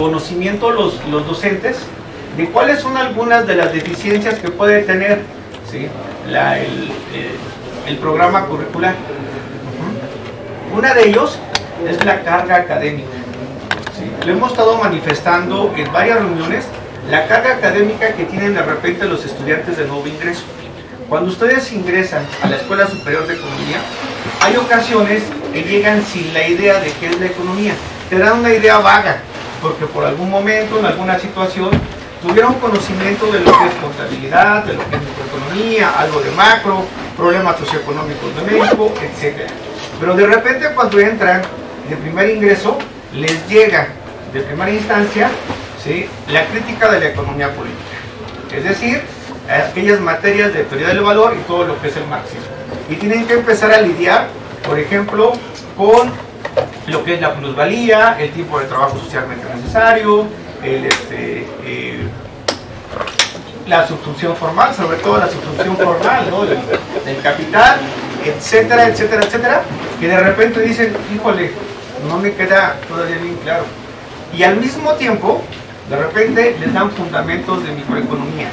conocimiento los docentes de cuáles son algunas de las deficiencias que puede tener, ¿sí?, el programa curricular. Una de ellos es la carga académica. ¿Sí? Lo hemos estado manifestando en varias reuniones, la carga académica que tienen de repente los estudiantes de nuevo ingreso. Cuando ustedes ingresan a la Escuela Superior de Economía, hay ocasiones que llegan sin la idea de qué es la economía. Te dan una idea vaga, porque por algún momento, en alguna situación, tuvieron conocimiento de lo que es contabilidad, de lo que es microeconomía, algo de macro, problemas socioeconómicos de México, etc. Pero de repente cuando entran de primer ingreso, les llega de primera instancia, ¿sí?, la crítica de la economía política. Es decir, aquellas materias de teoría del valor y todo lo que es el marxismo. Y tienen que empezar a lidiar, por ejemplo, con lo que es la plusvalía, el tipo de trabajo socialmente necesario, la sustitución formal, sobre todo la sustitución formal, ¿no?, del capital, etcétera, etcétera, etcétera, que de repente dicen, híjole, no me queda todavía bien claro. Y al mismo tiempo, de repente les dan fundamentos de microeconomía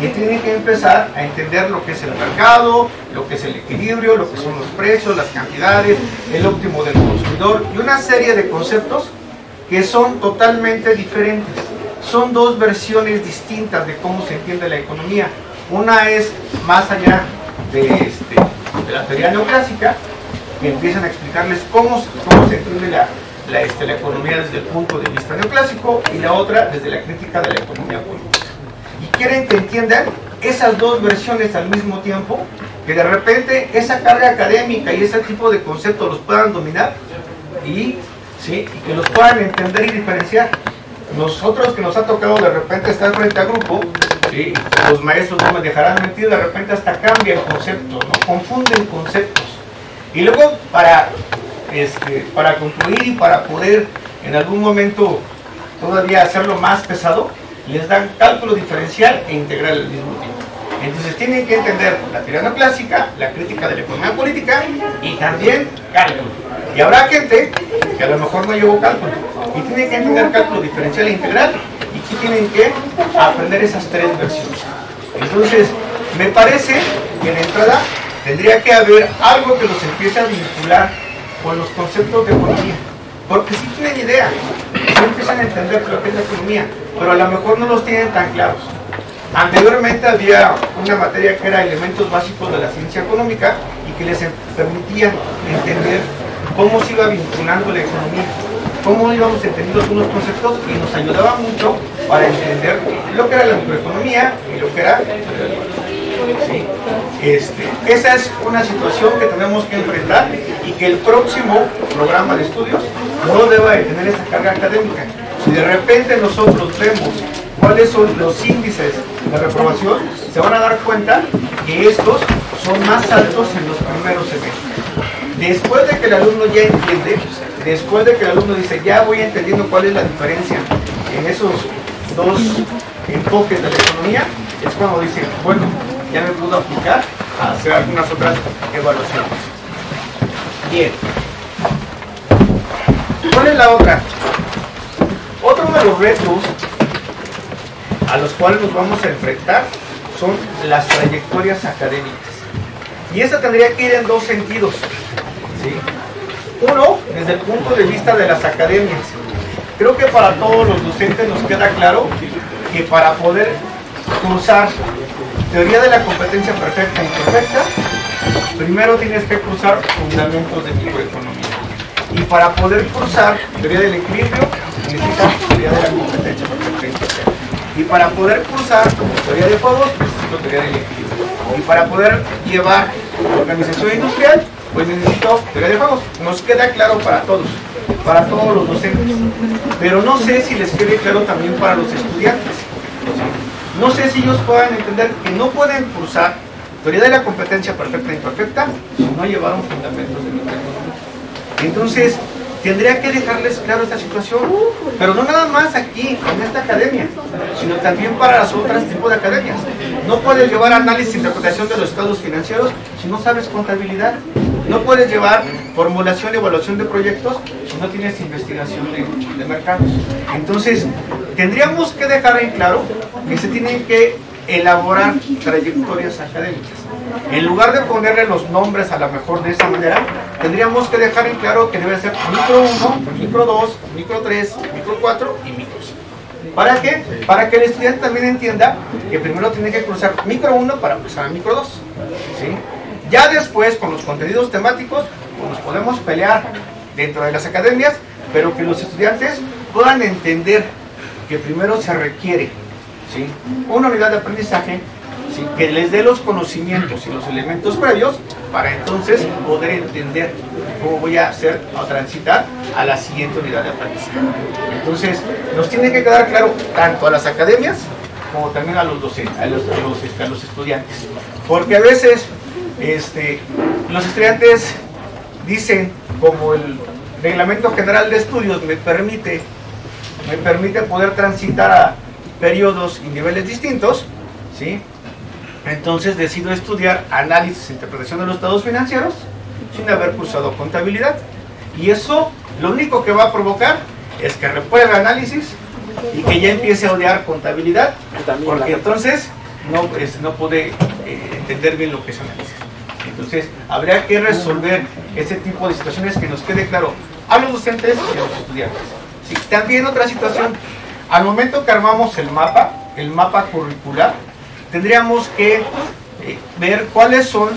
y tienen que empezar a entender lo que es el mercado, lo que es el equilibrio, lo que son los precios, las cantidades, el óptimo del consumidor y una serie de conceptos que son totalmente diferentes. Son dos versiones distintas de cómo se entiende la economía. Una es más allá de la teoría neoclásica, que empiezan a explicarles cómo se entiende la economía desde el punto de vista neoclásico, y la otra desde la crítica de la economía política. Y quieren que entiendan esas dos versiones al mismo tiempo, que de repente esa carga académica y ese tipo de conceptos los puedan dominar y que los puedan entender y diferenciar. Nosotros que nos ha tocado de repente estar frente a grupo, ¿sí?, los maestros no me dejarán mentir, de repente hasta cambia el concepto, ¿no?, confunden conceptos. Y luego para concluir y para poder en algún momento todavía hacerlo más pesado, les dan cálculo diferencial e integral al mismo tiempo. Entonces tienen que entender la teoría neoclásica, la crítica de la economía política y también cálculo. Y habrá gente que a lo mejor no llevó cálculo y tienen que entender cálculo diferencial e integral, y que tienen que aprender esas tres versiones. Entonces me parece que de entrada tendría que haber algo que los empiece a vincular con los conceptos de economía, porque sí tienen idea, sí empiezan a entender lo que es la economía, pero a lo mejor no los tienen tan claros. Anteriormente había una materia que era elementos básicos de la ciencia económica y que les permitía entender cómo se iba vinculando la economía, cómo íbamos entendiendo algunos conceptos, y nos ayudaba mucho para entender lo que era la microeconomía y lo que era ¿sí? Esa es una situación que tenemos que enfrentar, y que el próximo programa de estudios no deba de tener esa carga académica. Si de repente nosotros vemos cuáles son los índices de reprobación, se van a dar cuenta que estos son más altos en los primeros semestres. Después de que el alumno ya entiende, después de que el alumno dice, ya voy entendiendo cuál es la diferencia en esos dos enfoques de la economía, es cuando dice, bueno, ya me puedo aplicar a hacer algunas otras evaluaciones. Bien. ¿Cuál es la otra? Otro de los retos a los cuales nos vamos a enfrentar son las trayectorias académicas. Y esta tendría que ir en dos sentidos, ¿sí? Uno, desde el punto de vista de las academias. Creo que para todos los docentes nos queda claro que para poder cursar teoría de la competencia perfecta e imperfecta, primero tienes que cursar fundamentos de microeconomía. Y para poder cursar teoría del equilibrio, necesitas teoría de la competencia perfecta e imperfecta. Y para poder cursar teoría de juegos, necesito teoría del equilibrio. Y para poder llevar organización industrial, pues necesito teoría de juegos. Nos queda claro para todos los docentes. Pero no sé si les quede claro también para los estudiantes. No sé si ellos puedan entender que no pueden cursar teoría de la competencia perfecta e imperfecta si no llevaron fundamentos de microeconomía. Entonces, tendría que dejarles claro esta situación, pero no nada más aquí, en esta academia, sino también para las otras tipos de academias. No puedes llevar análisis e interpretación de los estados financieros si no sabes contabilidad. No puedes llevar formulación y evaluación de proyectos si si no tienes investigación de mercados. Entonces, tendríamos que dejar en claro que se tienen que elaborar trayectorias académicas. En lugar de ponerle los nombres a lo mejor de esa manera, tendríamos que dejar en claro que debe ser micro 1, micro 2, micro 3, micro 4 y micro 5. ¿Para qué? Para que el estudiante también entienda que primero tiene que cruzar micro 1 para pasar a micro 2. ¿Sí? Ya después, con los contenidos temáticos, pues nos podemos pelear dentro de las academias, pero que los estudiantes puedan entender que primero se requiere, ¿sí?, una unidad de aprendizaje, ¿sí?, que les dé los conocimientos y los elementos previos para entonces poder entender cómo voy a hacer o transitar a la siguiente unidad de aprendizaje. Entonces, nos tiene que quedar claro tanto a las academias como también a los docentes, a los estudiantes. Porque a veces los estudiantes dicen, como el Reglamento General de Estudios me permite poder transitar a periodos y niveles distintos, ¿sí?, entonces decido estudiar análisis e interpretación de los estados financieros sin haber cursado contabilidad. Y eso lo único que va a provocar es que repruebe análisis y que ya empiece a odiar contabilidad, porque entonces no puede entender bien lo que es análisis. Entonces habría que resolver ese tipo de situaciones, que nos quede claro a los docentes y a los estudiantes. Sí, también otra situación, al momento que armamos el mapa curricular, tendríamos que ver cuáles son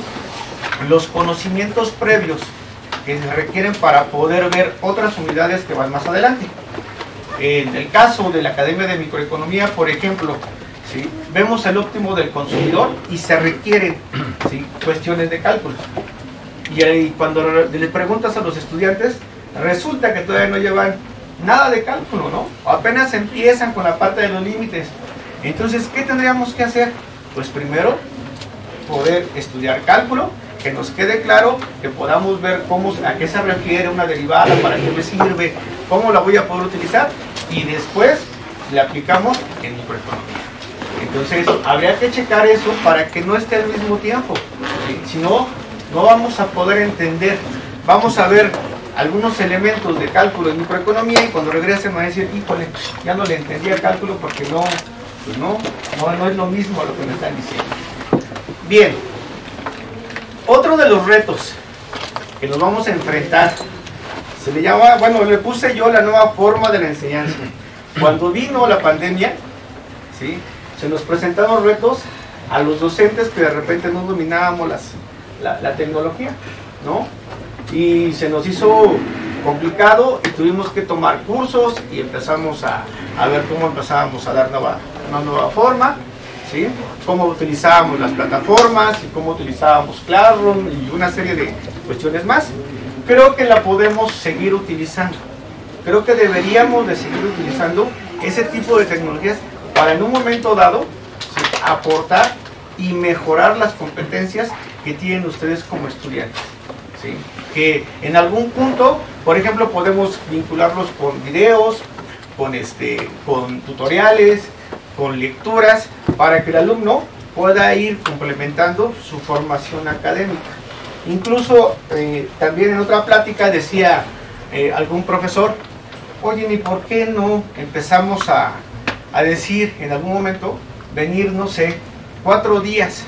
los conocimientos previos que se requieren para poder ver otras unidades que van más adelante. En el caso de la Academia de Microeconomía, por ejemplo, ¿sí?, vemos el óptimo del consumidor y se requieren, ¿sí?, cuestiones de cálculo. Y cuando le preguntas a los estudiantes, resulta que todavía no llevan nada de cálculo, ¿no? Apenas empiezan con la parte de los límites. Entonces, ¿qué tendríamos que hacer? Pues primero, poder estudiar cálculo, que nos quede claro, que podamos ver a qué se refiere una derivada, para qué me sirve, cómo la voy a poder utilizar, y después le aplicamos en microeconomía. Entonces, habría que checar eso para que no esté al mismo tiempo, ¿sí? Si no, no vamos a poder entender. Vamos a ver algunos elementos de cálculo en microeconomía y cuando regresen van a decir, híjole, ya no le entendí el cálculo porque no es lo mismo a lo que me están diciendo. Bien, otro de los retos que nos vamos a enfrentar se le llama, bueno, le puse yo la nueva forma de la enseñanza. Cuando vino la pandemia, ¿sí?, se nos presentaron retos a los docentes que de repente no dominábamos la tecnología, ¿no? Y se nos hizo complicado y tuvimos que tomar cursos y empezamos a ver cómo empezábamos a dar una nueva forma, ¿sí?, cómo utilizábamos las plataformas y cómo utilizábamos Classroom y una serie de cuestiones más. Creo que la podemos seguir utilizando. Creo que deberíamos de seguir utilizando ese tipo de tecnologías para en un momento dado, ¿sí?, aportar y mejorar las competencias que tienen ustedes como estudiantes, ¿sí?, que en algún punto, por ejemplo, podemos vincularlos con videos, con tutoriales, con lecturas, para que el alumno pueda ir complementando su formación académica. Incluso también en otra plática decía algún profesor, oye, ¿y por qué no empezamos a decir en algún momento, venir, no sé, 4 días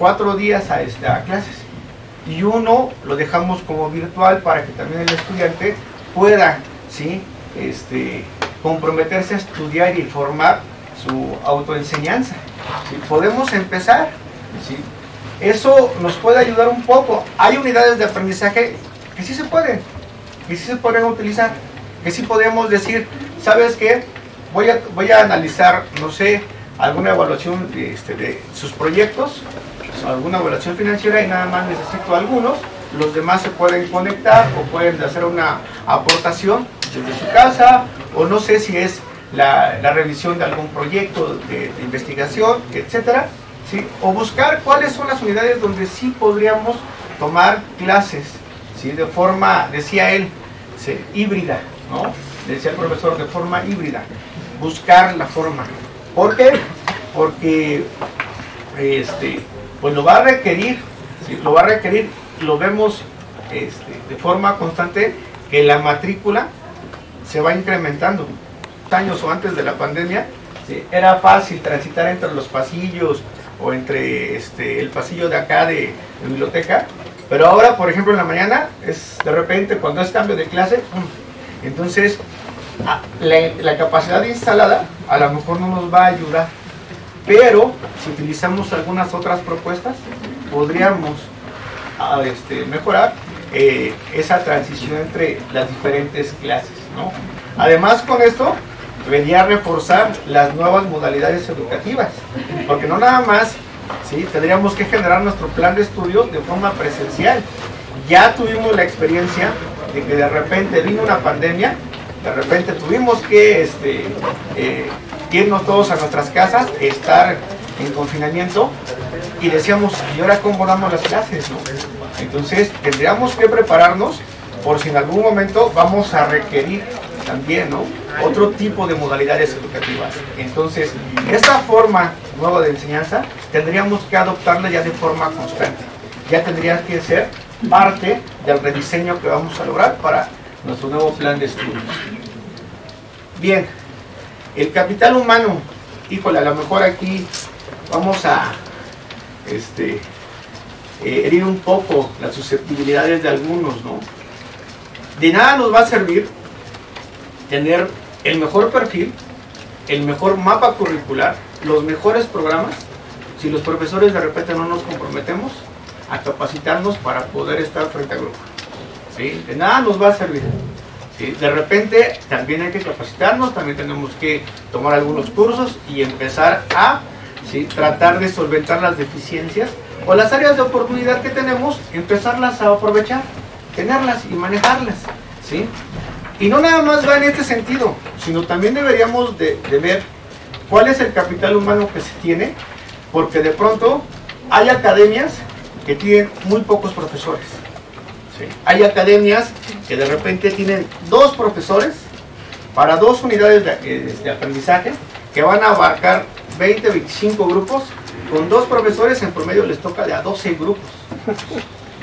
a clases? Y uno lo dejamos como virtual para que también el estudiante pueda, ¿sí?, comprometerse a estudiar y formar su autoenseñanza, ¿sí? Podemos empezar, ¿sí? Eso nos puede ayudar un poco. Hay unidades de aprendizaje que sí se pueden utilizar, que sí podemos decir, ¿sabes qué? Voy a analizar, no sé, alguna evaluación de sus proyectos, alguna evaluación financiera, y nada más necesito algunos, los demás se pueden conectar o pueden hacer una aportación desde su casa, o no sé si es la revisión de algún proyecto de investigación, etcétera, ¿sí? O buscar cuáles son las unidades donde sí podríamos tomar clases, ¿sí?, de forma, decía él, ¿sí?, híbrida, ¿no? Decía el profesor, de forma híbrida, buscar la forma. ¿Por qué? Porque pues lo va a requerir, ¿sí?, lo vemos de forma constante, que la matrícula se va incrementando. Años o antes de la pandemia, ¿sí?, era fácil transitar entre los pasillos o entre el pasillo de acá de biblioteca, pero ahora, por ejemplo, en la mañana, es de repente cuando es cambio de clase, entonces la capacidad instalada a lo mejor no nos va a ayudar, pero si utilizamos algunas otras propuestas, podríamos mejorar esa transición entre las diferentes clases, ¿no? Además, con esto venía a reforzar las nuevas modalidades educativas, porque no nada más, ¿sí?, tendríamos que generar nuestro plan de estudios de forma presencial. Ya tuvimos la experiencia de que de repente vino una pandemia, de repente tuvimos que irnos todos a nuestras casas, estar en confinamiento, y decíamos, ¿y ahora cómo damos las clases, no? Entonces tendríamos que prepararnos por si en algún momento vamos a requerir también, ¿no?, otro tipo de modalidades educativas. Entonces, esta forma nueva de enseñanza tendríamos que adoptarla ya de forma constante. Ya tendría que ser parte del rediseño que vamos a lograr para nuestro nuevo plan de estudios. Bien, el capital humano, híjole, a lo mejor aquí vamos a herir un poco las susceptibilidades de algunos, ¿no? De nada nos va a servir tener el mejor perfil, el mejor mapa curricular, los mejores programas, si los profesores de repente no nos comprometemos a capacitarnos para poder estar frente al grupo, ¿sí? De nada nos va a servir, ¿sí? De repente también hay que capacitarnos, también tenemos que tomar algunos cursos y empezar a, ¿sí?, tratar de solventar las deficiencias o las áreas de oportunidad que tenemos, empezarlas a aprovechar, tenerlas y manejarlas, ¿sí? Y no nada más va en este sentido, sino también deberíamos de ver cuál es el capital humano que se tiene, porque de pronto hay academias que tienen muy pocos profesores, ¿sí? Hay academias que de repente tienen 2 profesores para 2 unidades de aprendizaje que van a abarcar 20, 25 grupos. Con 2 profesores en promedio les toca de a 12 grupos.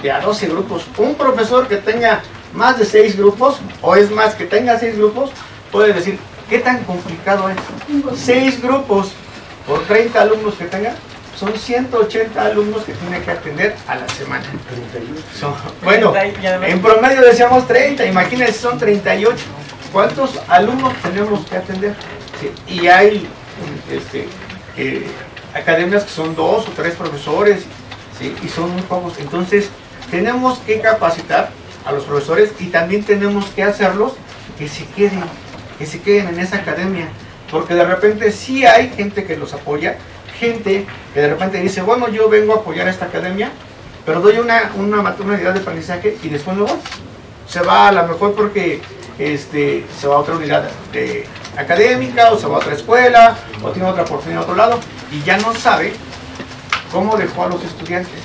De a 12 grupos. Un profesor que tenga más de 6 grupos, o es más, que tenga 6 grupos, puede decir, ¿qué tan complicado es? 6 grupos por 30 alumnos que tenga, son 180 alumnos que tiene que atender a la semana. Bueno, en promedio decíamos 30, imagínense, son 38. ¿Cuántos alumnos tenemos que atender? Sí, y hay academias que son 2 o 3 profesores, ¿sí?, y son muy pocos. Entonces, tenemos que capacitar a los profesores y también tenemos que hacerlos que se queden en esa academia, porque de repente sí hay gente que los apoya, gente que de repente dice, bueno, yo vengo a apoyar a esta academia, pero doy una unidad de aprendizaje y después me voy. Se va a lo mejor porque se va a otra unidad académica, o se va a otra escuela, o tiene otra oportunidad a otro lado, y ya no sabe cómo dejó a los estudiantes.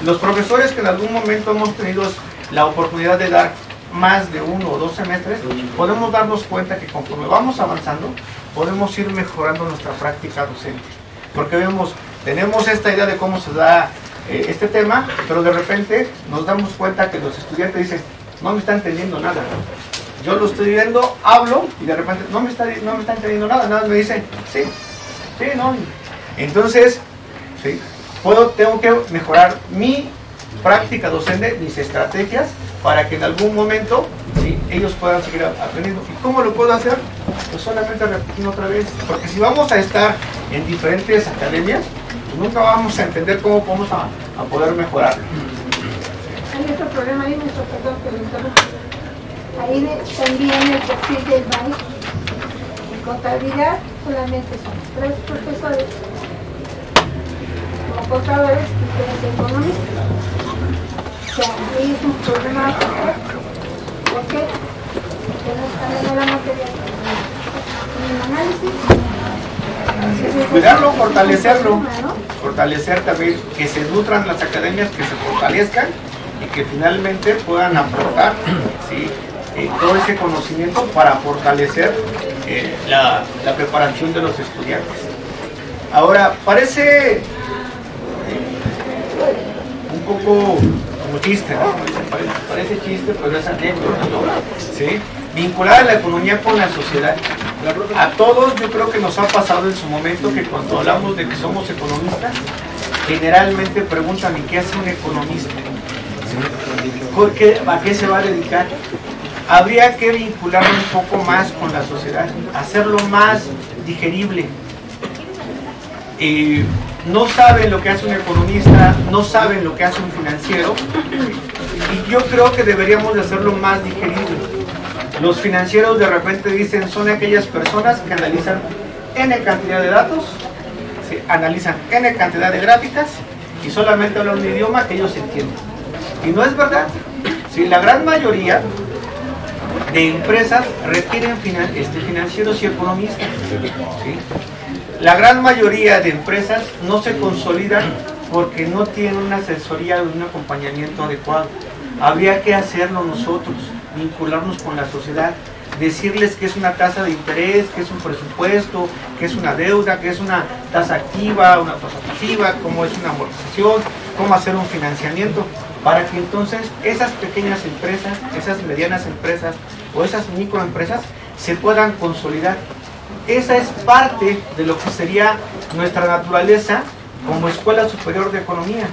Los profesores que en algún momento hemos tenido la oportunidad de dar más de 1 o 2 semestres, podemos darnos cuenta que conforme vamos avanzando, podemos ir mejorando nuestra práctica docente. Porque tenemos esta idea de cómo se da este tema, pero de repente nos damos cuenta que los estudiantes dicen, no me están entendiendo nada. Yo lo estoy viendo, hablo, y de repente no me está entendiendo nada, nada más me dicen, sí, no. Entonces, ¿sí?, tengo que mejorar mi práctica docente, mis estrategias, para que en algún momento, ¿sí?, ellos puedan seguir aprendiendo. ¿Y cómo lo puedo hacer? Pues solamente repitiendo otra vez, porque si vamos a estar en diferentes academias, pues nunca vamos a entender cómo vamos a poder mejorarlo. Hay otro problema ahí, nuestro, perdón, que lo interrumpo. Ahí también el perfil del maestro. En contabilidad solamente son 3 profesores, como contadores y 3 economistas. O sea, ahí es un problema. ¿Por qué? Porque no están en la materia en análisis. Cuidarlo, fortalecerlo, fortalecer también, que se nutran las academias, que se fortalezcan y que finalmente puedan aportar, ¿sí?, todo ese conocimiento para fortalecer la preparación de los estudiantes. Ahora, parece un poco como chiste, ¿no? parece chiste, pero es anécdota, ¿no? ¿Sí? Vincular a la economía con la sociedad. A todos yo creo que nos ha pasado en su momento que cuando hablamos de que somos economistas, generalmente preguntan, ¿y qué hace un economista? ¿Sí? ¿A qué se va a dedicar? Habría que vincularlo un poco más con la sociedad, hacerlo más digerible. No saben lo que hace un economista, no saben lo que hace un financiero, y yo creo que deberíamos de hacerlo más digerible. Los financieros de repente dicen, son aquellas personas que analizan N cantidad de datos, ¿sí? Analizan N cantidad de gráficas y solamente hablan un idioma que ellos entienden. Y no es verdad. ¿Sí? La gran mayoría de empresas requieren financieros y economistas. ¿Sí? La gran mayoría de empresas no se consolidan porque no tienen una asesoría o un acompañamiento adecuado. Habría que hacerlo nosotros, vincularnos con la sociedad, decirles qué es una tasa de interés, qué es un presupuesto, qué es una deuda, qué es una tasa activa, una tasa pasiva, cómo es una amortización, cómo hacer un financiamiento, para que entonces esas pequeñas empresas, esas medianas empresas o esas microempresas se puedan consolidar. Esa es parte de lo que sería nuestra naturaleza como Escuela Superior de Economía.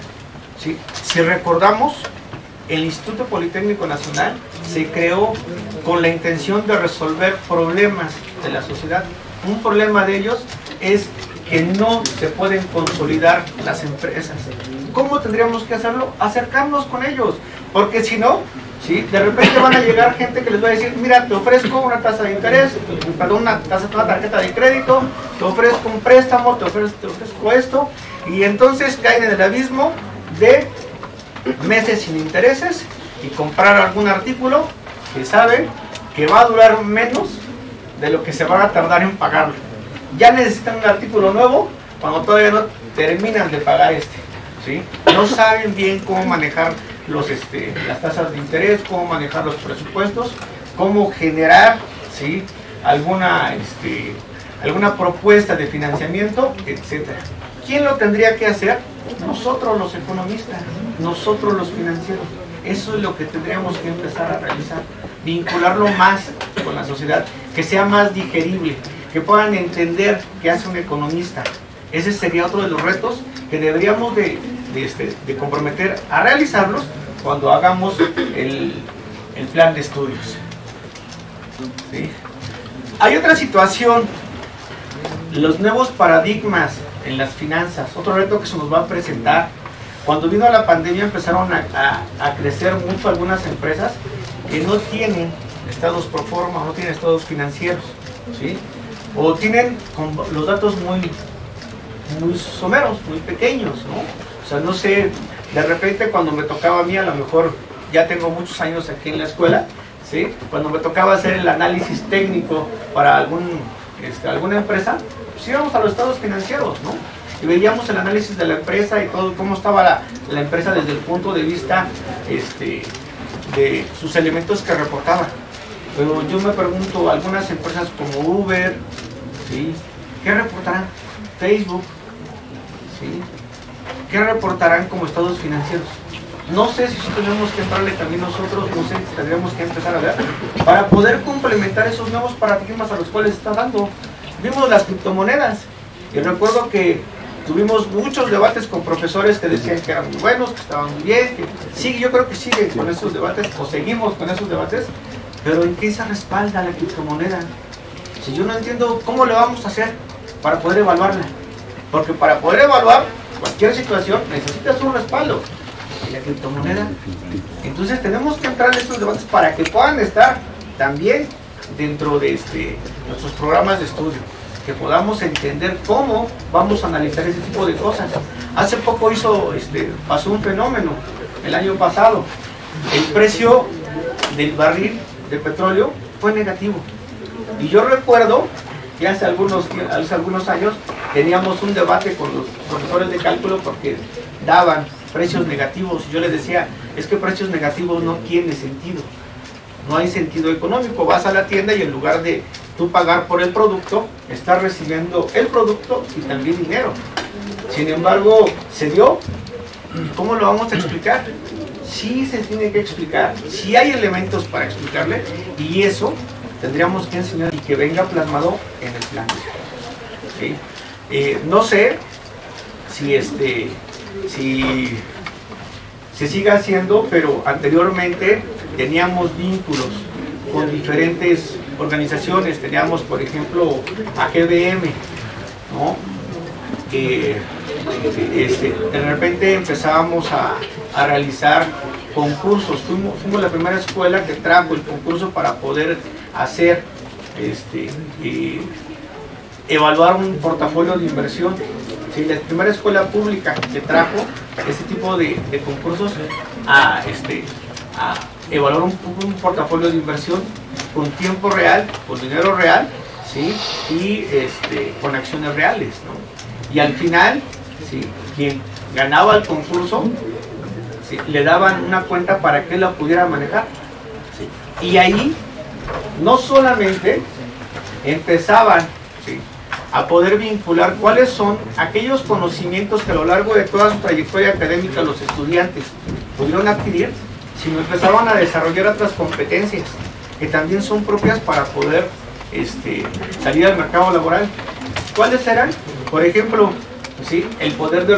¿Sí? Si recordamos, el Instituto Politécnico Nacional se creó con la intención de resolver problemas de la sociedad. Un problema de ellos es que no se pueden consolidar las empresas. ¿Cómo tendríamos que hacerlo? Acercarnos con ellos, porque si no, ¿sí? De repente van a llegar gente que les va a decir, mira, te ofrezco una tasa de interés, perdón, una tarjeta de crédito, te ofrezco un préstamo, te ofrezco esto, y entonces caen en el abismo de meses sin intereses y comprar algún artículo que saben que va a durar menos de lo que se van a tardar en pagarlo. Ya necesitan un artículo nuevo cuando todavía no terminan de pagar ¿sí? No saben bien cómo manejar las tasas de interés, cómo manejar los presupuestos, cómo generar, ¿sí? alguna propuesta de financiamiento, etcétera. ¿Quién lo tendría que hacer? Nosotros los economistas, nosotros los financieros. Eso es lo que tendríamos que empezar a realizar, vincularlo más con la sociedad, que sea más digerible, que puedan entender qué hace un economista. Ese sería otro de los retos que deberíamos de comprometer a realizarlos cuando hagamos el plan de estudios. ¿Sí? Hay otra situación, los nuevos paradigmas en las finanzas, otro reto que se nos va a presentar. Cuando vino la pandemia empezaron a crecer mucho algunas empresas que no tienen estados pro forma, no tienen estados financieros, ¿sí? O tienen los datos muy someros, muy pequeños, ¿no? O sea, no sé, de repente cuando me tocaba a mí, a lo mejor ya tengo muchos años aquí en la escuela, ¿sí? Cuando me tocaba hacer el análisis técnico para alguna empresa, pues íbamos a los estados financieros, ¿no? Y veíamos el análisis de la empresa y todo, cómo estaba la empresa desde el punto de vista de sus elementos que reportaba. Pero yo me pregunto, algunas empresas como Uber, ¿sí? ¿Qué reportarán? Facebook, ¿sí? ¿Qué reportarán como estados financieros? No sé si tenemos que entrarle también nosotros, no sé si tendríamos que empezar a ver, para poder complementar esos nuevos paradigmas a los cuales está dando. Vimos las criptomonedas, y recuerdo que tuvimos muchos debates con profesores que decían que eran muy buenos, que estaban muy bien, que sí, yo creo que siguen con esos debates, o seguimos con esos debates, pero ¿en qué se respalda la criptomoneda? Si yo no entiendo cómo le vamos a hacer para poder evaluarla, porque para poder evaluar cualquier situación necesitas un respaldo, y la criptomoneda. Entonces tenemos que entrar en estos debates para que puedan estar también dentro de nuestros programas de estudio, que podamos entender cómo vamos a analizar ese tipo de cosas. Hace poco pasó un fenómeno, el año pasado, el precio del barril de petróleo fue negativo. Y yo recuerdo que hace algunos años teníamos un debate con los profesores de cálculo porque daban precios negativos. Yo les decía, es que precios negativos no tiene sentido. No hay sentido económico. Vas a la tienda y en lugar de tú pagar por el producto, estás recibiendo el producto y también dinero. Sin embargo, se dio. ¿Cómo lo vamos a explicar? sí se tiene que explicar, sí hay elementos para explicarle, y eso tendríamos que enseñar y que venga plasmado en el plan. ¿Sí? No sé si si se sigue haciendo, pero anteriormente teníamos vínculos con diferentes organizaciones. Teníamos, por ejemplo, a GBM, ¿no? De repente empezábamos a realizar concursos. Fuimos la primera escuela que trajo el concurso para poder hacer evaluar un portafolio de inversión. Sí, la primera escuela pública que trajo este tipo de concursos a evaluar un portafolio de inversión con tiempo real, con dinero real, ¿sí? Y con acciones reales, ¿no? Y al final, ¿sí?, quien ganaba el concurso, ¿sí?, le daban una cuenta para que él la pudiera manejar, ¿sí? Y ahí no solamente empezaban, ¿sí?, a poder vincular cuáles son aquellos conocimientos que a lo largo de toda su trayectoria académica los estudiantes pudieron adquirir, sino empezaban a desarrollar otras competencias que también son propias para poder salir al mercado laboral. ¿Cuáles eran? Por ejemplo, ¿sí?, el poder de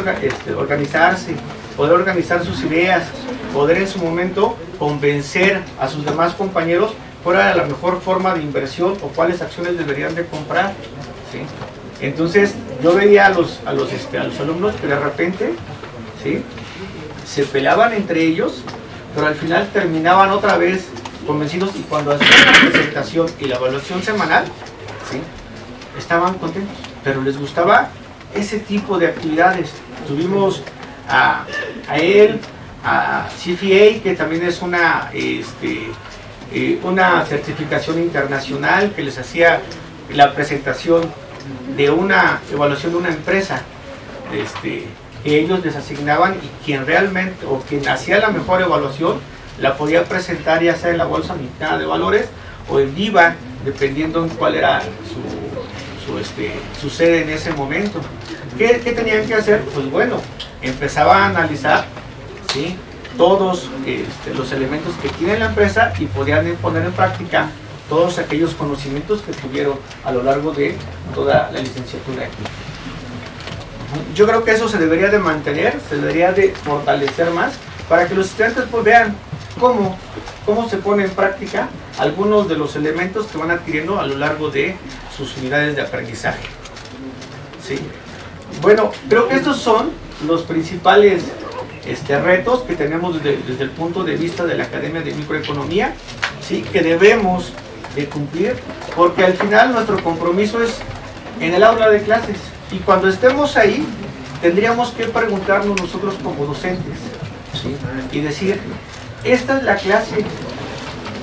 organizarse, poder organizar sus ideas, poder en su momento convencer a sus demás compañeros cuál era la mejor forma de inversión o cuáles acciones deberían de comprar, ¿sí? Entonces yo veía a los alumnos que de repente, ¿sí?, se peleaban entre ellos, pero al final terminaban otra vez convencidos, y cuando hacían la presentación y la evaluación semanal, ¿sí?, estaban contentos, pero les gustaba ese tipo de actividades. Tuvimos a él, a CFA, que también es una certificación internacional, que les hacía la presentación de una evaluación de una empresa que ellos les asignaban, y quien realmente, o quien hacía la mejor evaluación, la podía presentar ya sea en la Bolsa Mexicana de Valores o en Viva, dependiendo en cuál era su sede en ese momento. ¿Qué tenían que hacer? Pues bueno, empezaba a analizar, ¿sí?, todos los elementos que tiene la empresa, y podían poner en práctica todos aquellos conocimientos que tuvieron a lo largo de toda la licenciatura aquí. Yo creo que eso se debería de mantener, se debería de fortalecer más, para que los estudiantes pues vean cómo se pone en práctica algunos de los elementos que van adquiriendo a lo largo de sus unidades de aprendizaje. ¿Sí? Bueno, creo que estos son los principales retos que tenemos desde el punto de vista de la Academia de Microeconomía, ¿sí?, que debemos de cumplir, porque al final nuestro compromiso es en el aula de clases, y cuando estemos ahí tendríamos que preguntarnos nosotros como docentes, ¿sí?, y decir, esta es la clase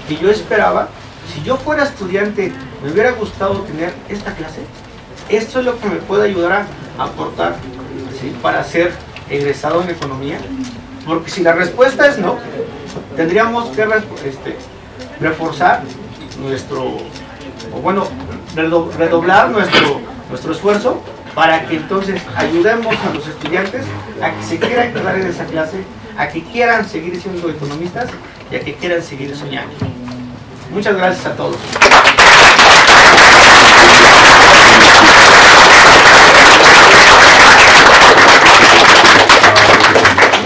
que yo esperaba. Si yo fuera estudiante, me hubiera gustado tener esta clase. Esto es lo que me puede ayudar a aportar, ¿sí?, para ser egresado en economía. Porque si la respuesta es no, tendríamos que reforzar redoblar nuestro esfuerzo, para que entonces ayudemos a los estudiantes a que se quieran quedar en esa clase, a que quieran seguir siendo economistas y a que quieran seguir soñando. Muchas gracias a todos.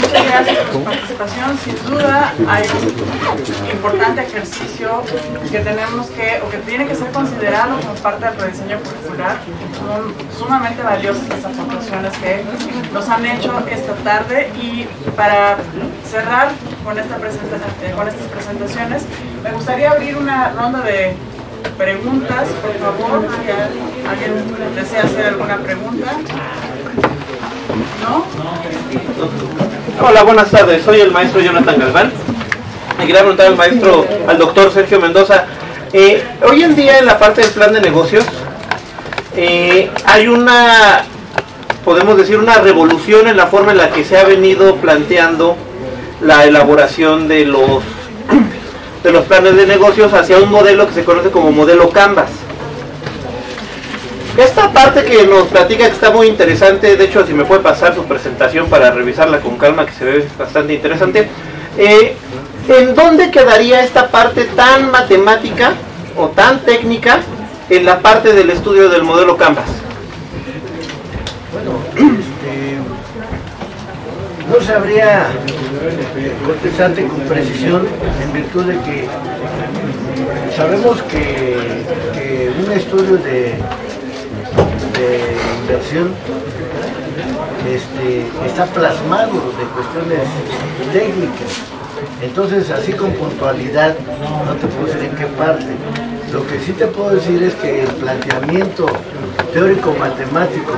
Muchas gracias por su participación. Sin duda hay un importante ejercicio que tenemos o que tiene que ser considerado como parte del rediseño curricular. Son sumamente valiosas las aportaciones que nos han hecho esta tarde, y para cerrar con estas presentaciones, me gustaría abrir una ronda de preguntas, por favor. Si alguien desea hacer alguna pregunta. ¿No? Hola, buenas tardes. Soy el maestro Jonathan Galván. Me quería preguntar al doctor Sergio Mendoza. Hoy en día, en la parte del plan de negocios, hay podemos decir, una revolución en la forma en la que se ha venido planteando la elaboración de los planes de negocios hacia un modelo que se conoce como modelo Canvas. Esta parte que nos platica, que está muy interesante, de hecho si me puede pasar su presentación para revisarla con calma, que se ve bastante interesante, ¿En dónde quedaría esta parte tan matemática o tan técnica en la parte del estudio del modelo Canvas? Bueno, no sabría contestarte con precisión en virtud de que sabemos que un estudio de inversión está plasmado de cuestiones técnicas. Entonces, así con puntualidad, no te puedo decir en qué parte. Lo que sí te puedo decir es que el planteamiento teórico-matemático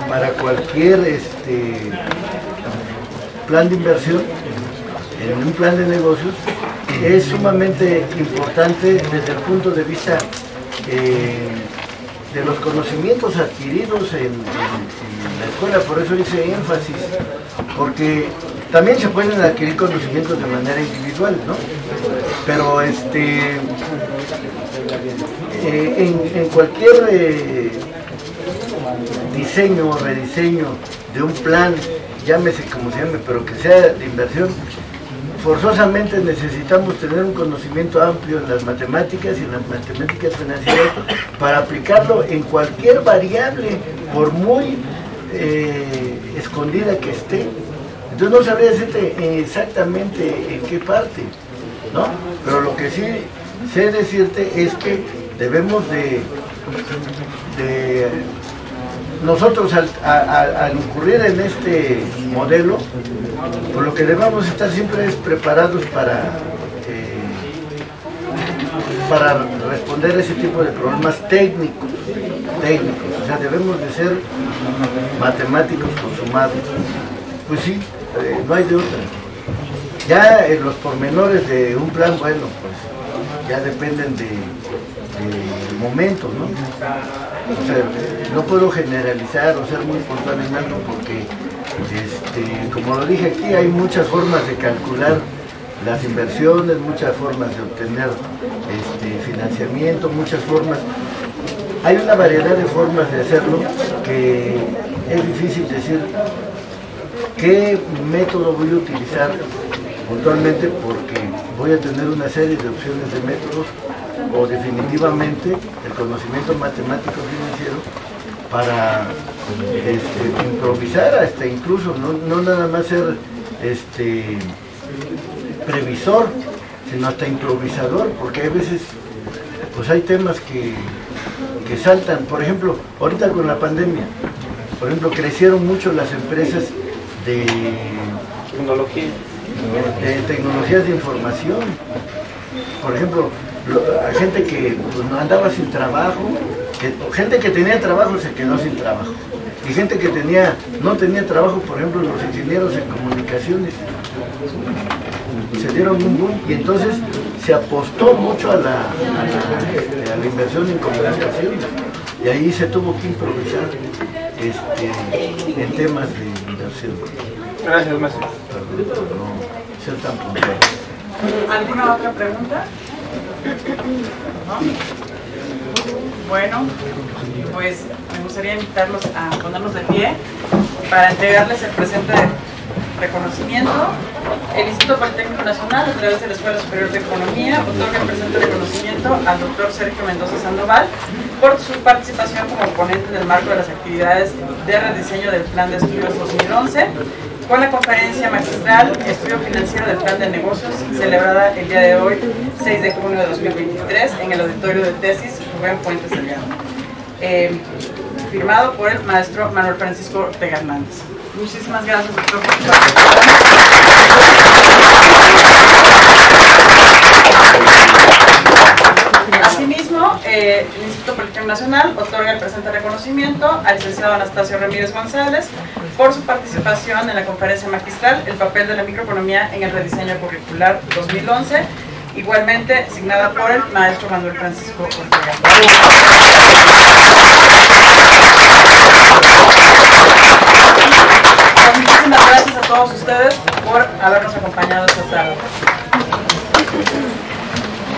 para cualquier plan de inversión, en un plan de negocios, es sumamente importante desde el punto de vista de los conocimientos adquiridos en la escuela. Por eso hice énfasis, porque también se pueden adquirir conocimientos de manera individual, ¿no? Pero en cualquier diseño o rediseño de un plan, llámese como se llame, pero que sea de inversión, forzosamente necesitamos tener un conocimiento amplio en las matemáticas y en las matemáticas financieras para aplicarlo en cualquier variable, por muy escondida que esté. Entonces no sabría decirte exactamente en qué parte, ¿no? Pero lo que sí sé decirte es que debemos de nosotros al incurrir en este modelo, por lo que debemos estar siempre es preparados para responder ese tipo de problemas técnicos, o sea, debemos de ser matemáticos consumados. Pues sí, no hay de otra. Ya los pormenores de un plan, bueno, pues ya dependen del momento, ¿no? O sea, no puedo generalizar o ser muy puntual en algo porque, como lo dije aquí, hay muchas formas de calcular las inversiones, muchas formas de obtener financiamiento, muchas formas. Hay una variedad de formas de hacerlo que es difícil decir qué método voy a utilizar puntualmente, porque voy a tener una serie de opciones de métodos, o definitivamente el conocimiento matemático financiero para improvisar, hasta incluso no nada más ser previsor, sino hasta improvisador, porque hay veces pues hay temas que saltan. Por ejemplo, ahorita con la pandemia, por ejemplo, crecieron mucho las empresas de tecnologías de información. Por ejemplo, gente que pues, no andaba sin trabajo, gente que tenía trabajo se quedó sin trabajo, y gente que no tenía trabajo, por ejemplo, los ingenieros en comunicaciones se dieron un boom, y entonces se apostó mucho a la inversión en comunicaciones, y ahí se tuvo que improvisar en temas de inversión. Gracias, maestro. Para no ser tan puntual. ¿Alguna otra pregunta? ¿No? Bueno, pues me gustaría invitarlos a ponernos de pie para entregarles el presente reconocimiento. El Instituto Politécnico Nacional, a través de la Escuela Superior de Economía, otorga el presente reconocimiento al doctor Sergio Mendoza Sandoval por su participación como ponente en el marco de las actividades de rediseño del Plan de Estudios 2011, con la conferencia magistral Estudio Financiero del Plan de Negocios, celebrada el día de hoy, 6 de junio de 2023, en el auditorio de tesis Rubén Fuentes Delgado, firmado por el maestro Manuel Francisco Ortega Hernández. Muchísimas gracias, doctor. Asimismo, el Instituto Politécnico Nacional otorga el presente reconocimiento al licenciado Anastasio Ramírez González por su participación en la conferencia magistral El papel de la microeconomía en el rediseño curricular 2011, igualmente asignada por el maestro Manuel Francisco Ortega.